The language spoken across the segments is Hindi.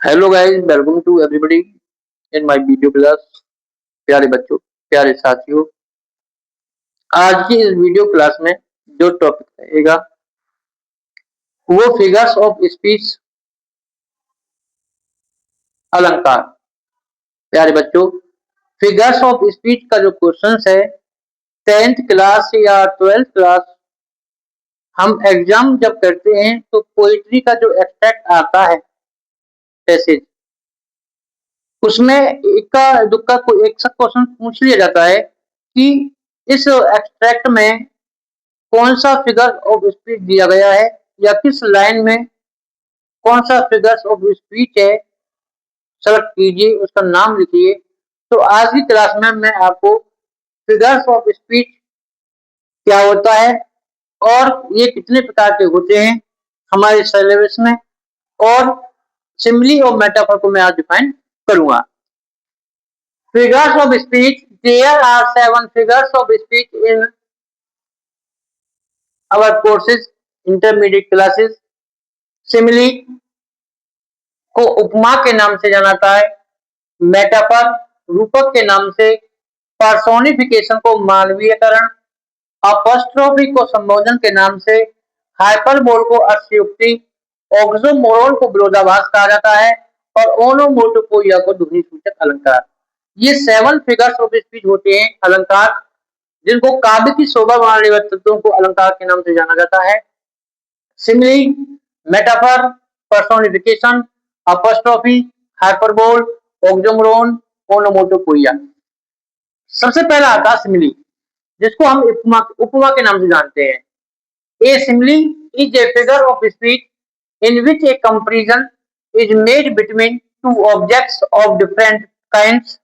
Hello guys, welcome to everybody in my video class. प्यारे बच्चों, प्यारे साथियों, आज की इस वीडियो क्लास में जो टॉपिक रहेगा वो फिगर्स ऑफ स्पीच अलंकार। प्यारे बच्चों, फिगर्स ऑफ स्पीच का जो क्वेश्चन है 10th क्लास या 12th क्लास हम एग्जाम जब करते हैं तो पोइट्री का जो एक्सट्रैक्ट आता है पैसेज, उसमें इक्का दुक्का कोई एक सा क्वेश्चन पूछ लिया जाता है कि इस एक्सट्रैक्ट में कौन सा फिगर ऑफ स्पीच दिया गया है या किस लाइन में कौन सा फिगर्स ऑफ स्पीच है, सेलेक्ट कीजिए, उसका नाम लिखिए। तो आज की क्लास में मैं आपको फिगर्स ऑफ स्पीच क्या होता है और ये कितने प्रकार के होते हैं हमारे सिलेबस में, और सिमिली और मेटाफर को मैं आज डिफाइन करूंगा। Figures of speech, there are 7 figures of speech in our courses intermediate classes. Simile को उपमा के नाम से जाना जाता है, मेटाफर रूपक के नाम से, पर्सोनिफिकेशन को मानवीयकरण, अपॉस्ट्रोफी को संबोधन के नाम से, हाइपरबोल को अतिशयोक्ति, ऑक्सोमोरोन को विरोधाभास कहा जाता है और ओनोमोटोपोइया को ध्वनि सूचक अलंकार। ये 7 फिगर्स ऑफ स्पीच होते हैं अलंकार, जिनको काव्य की शोभा बढ़ाने वाले तत्वों को अलंकार के नाम से जाना जाता है। Simile, metaphor, personification, apostrophe, hyperbole, oxymoron, onomatopoeia. सबसे पहला आता है सिमिली, जिसको हम उपमा उपमा के नाम से जानते हैं। A simile is a figure of speech in which a comparison is made between two objects of different kinds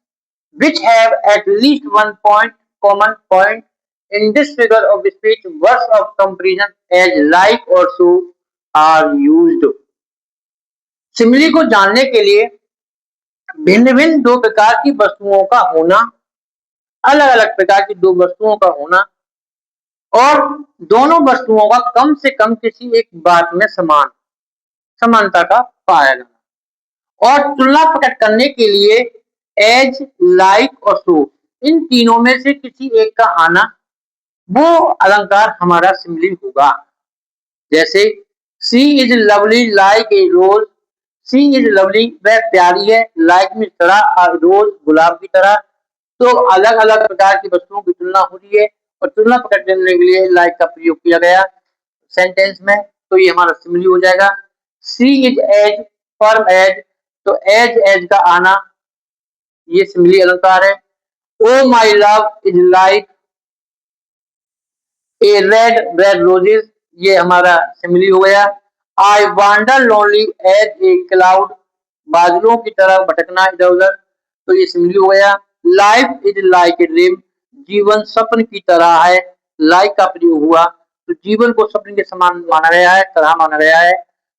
which have at least one common point. In this figure of speech, words of comparison as like or so are used. Simile को जानने के लिए भिन्न भिन्न दो प्रकार की वस्तुओं का होना, अलग अलग प्रकार की दो वस्तुओं का होना और दोनों वस्तुओं का कम से कम किसी एक बात में समानता का पाया जाना, और तुलना प्रकट करने के लिए एज, लाइक और सो, इन तीनों में से किसी एक का आना, वो अलंकार हमारा सिमिली होगा। जैसे she is lovely like a rose, she is lovely वह प्यारी है, लाइक में तरह, रोज गुलाब की तरह। तो अलग अलग प्रकार की वस्तुओं की तुलना हो रही है और तुलना प्रकट करने के लिए लाइक का प्रयोग किया गया सेंटेंस में, तो ये हमारा सिमिली हो जाएगा। She is as, firm as, तो एज का आना ये सिमिली अलंकार है। O my love is like a red roses, ये हमारा सिमिली हो गया। I wander lonely as a cloud, बादलों की तरह भटकना इधर उधर, तो ये सिमिली हो गया। Life is like a dream, जीवन स्वप्न की तरह है, लाइक का प्रयोग हुआ तो जीवन को स्वप्न के समान माना गया है, तरह माना गया है,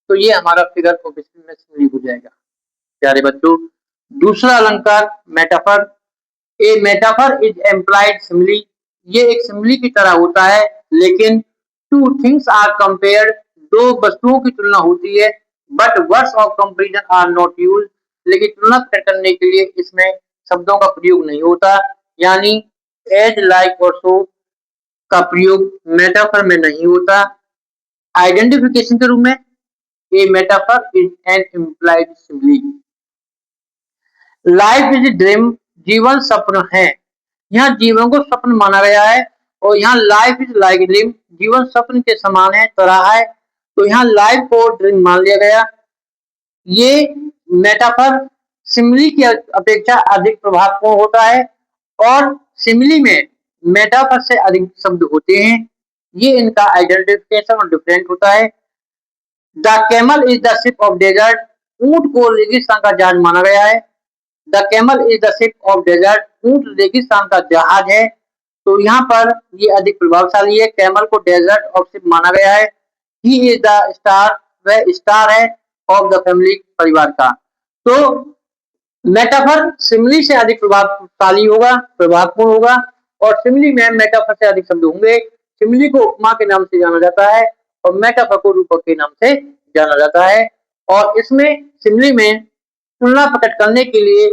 तो ये हमारा फिगर ऑफ स्पीच में सिमिली हो जाएगा। प्यारे बच्चों, दूसरा अलंकार metaphor. A metaphor is implied simile, ये एक सिमिली की तरह होता है, लेकिन टू थिंग्स आर कंपेयर्ड, दो वस्तुओं की तुलना होती है, but words of comparison are not used, लेकिन तुलना करने के लिए इसमें शब्दों का प्रयोग नहीं होता, यानी एज, लाइक और सो का प्रयोग मेटाफर में नहीं होता। आइडेंटिफिकेशन के रूप में a metaphor is an implied simile. Life is dream, जीवन स्वप्न है, यहाँ जीवन को स्वप्न माना गया है, और यहाँ लाइफ इज लाइक ड्रीम, जीवन स्वप्न के समान है, तरह है, तो यहाँ लाइफ को ड्रीम मान लिया गया। ये मेटाफर सिमिली की अपेक्षा अधिक प्रभावपूर्ण होता है और सिमिली में मेटाफर से अधिक शब्द होते हैं, ये इनका आइडेंटिफिकेशन और डिफरेंट होता है। The camel is the ship of desert, ऊंट को रेगिस्तान का जहाज माना गया है। The camel is the ship of desert, ऊंट रेगिस्तान का जहाज है, तो यहाँ पर ये अधिक प्रभावशाली है, कैमल को डेजर्ट ऑफ शिप माना गया है। ही इज द स्टार, वह स्टार है ऑफ द फैमिली, परिवार का। तो मेटाफर सिमिली से अधिक प्रभावशाली होगा, प्रभावपूर्ण होगा, और सिमिली में मेटाफर से अधिक शब्द होंगे। सिमिली को उपमा के नाम से जाना जाता है और मेटाफर को रूपक के नाम से जाना जाता है, और इसमें सिमिली में तुलना प्रकट करने के लिए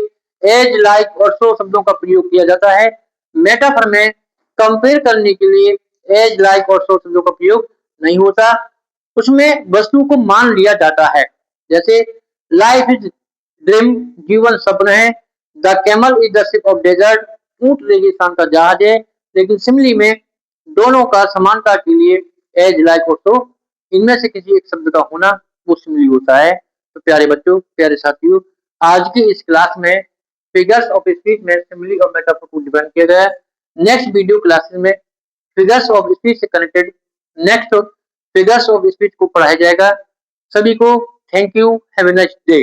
एज, लाइक और सो शब्दों का प्रयोग किया जाता है। मेटाफर में कंपेयर करने के लिए एज, लाइक और सो शब्दों का प्रयोग नहीं होता। उसमें वस्तु को मान लिया जाता है। जैसे लाइफ इज ड्रीम, जीवन सपन है। The camel is the ship of desert, ऊंट रेगिस्तान का जहाज है। लेकिन सिमली में दोनों का समानता के लिए एज, लाइक और सो, इनमें से किसी एक शब्द का होना वो सिमली होता है। तो प्यारे बच्चों, प्यारे साथियों, आज की इस क्लास में फिगर्स ऑफ स्पीच में सिमली और मेटाफर को डिफाइन किया गया है। नेक्स्ट वीडियो क्लासेस में फिगर्स ऑफ स्पीच से connected next figures of speech को पढ़ाया जाएगा। सभी को thank you, have a nice day.